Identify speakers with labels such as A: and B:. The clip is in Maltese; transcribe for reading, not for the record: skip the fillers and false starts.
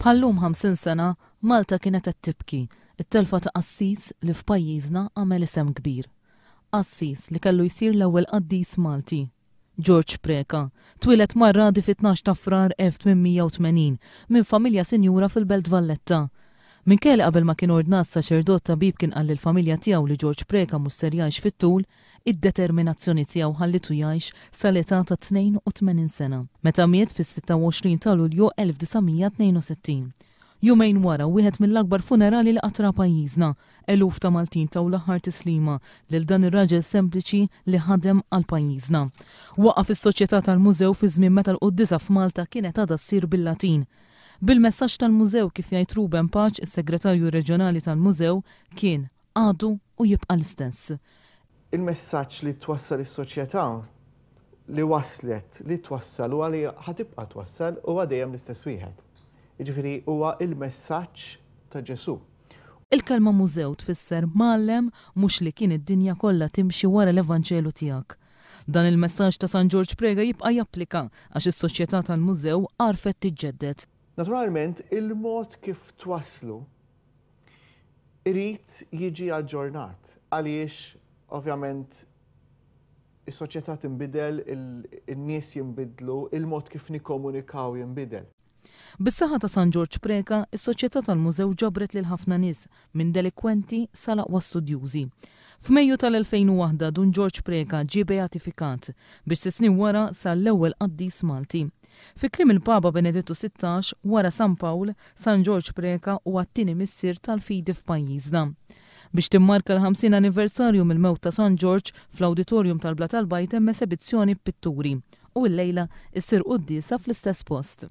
A: Ħallum 50 sena Malta kienet qed tibki it-telfa ta' Assis li f'pajjiżna għamel isem kbir. Assis li kellu jsir l-ewwel qaddis Malti. George Preka twilet marradi fit-12 ta' frar 1880 minn familja sinjura fil-Belt Valletta. Minkejja qabel ma kien ordnat saċerdot tabib kien qal lill-familja tiegħu li George Preka mhux ser jgħix fit-tul, id-determinazzjoni tiegħu ħallitu jgħix sal-età ta' 82 sena. Meta miet fis-26 ta' Lulju 1962. Jumejn wara wieħed mill-akbar funerali li qatra pajjiżna, eluf ta' Maltin taw l-aħħar tislima lil dan ir-raġel sempliċi li ħadem għal pajjiżna. Waqaf is-soċjetà tal-mużew fi żmien meta l-qudiesa f'Malta kienet għadha ssir bil-Latin. Bil-messaġġ tal-mużew kif jgħid Ruben Paċ, is-segretarju reġjonali tal-mużew, kien għadu u jibqa' l-istess.
B: Il-messaġġ li twassal is-soċjetà li waslet li twassal u għali ħatibqa' twassal huwa dejjem l-istess wieħed. Jiġifieri huwa il-messaġġ ta' Ġesu.
A: Il-kelma mużew tfisser mgħallem mhux li kien id-dinja kollha timxi wara l-Evanġelu tiegħek. Dan il-messaġġ ta' San George Preka jibqa' japplika għax is-soċjetà tal-mużew għarfet tiġġedded.
B: Naturalment, il-mod kif twasslu irid jiġi aġġornat għaliex ovvjament is-soċjetà tinbidel, in-nies jinbidlu, il-mod kif nikkomunikaw jinbidel.
A: Bis-saħħa ta' San George Preka, is-soċjetà tal-mużew ġabret lil ħafna nies minn delikwenti sal aqwa studjużi. F'Mejju tal-2001 dun George Preka ġie beatifikat biex 6 snin wara sar l-ewwel qaddis Malti. Fi kliem il-Papa Benedettu 16 wara San Pawl, San George Preka huwa t-tieni missier tal-fidi f'pajjiżna. Biex timmarka l-50 anniversarju mill-mewt ta' San George fl-awditorjum tal-Bla tal-Bajt hemm esebizzjoni b'pitturi u l-lejla issir qudiesa fl-istess post.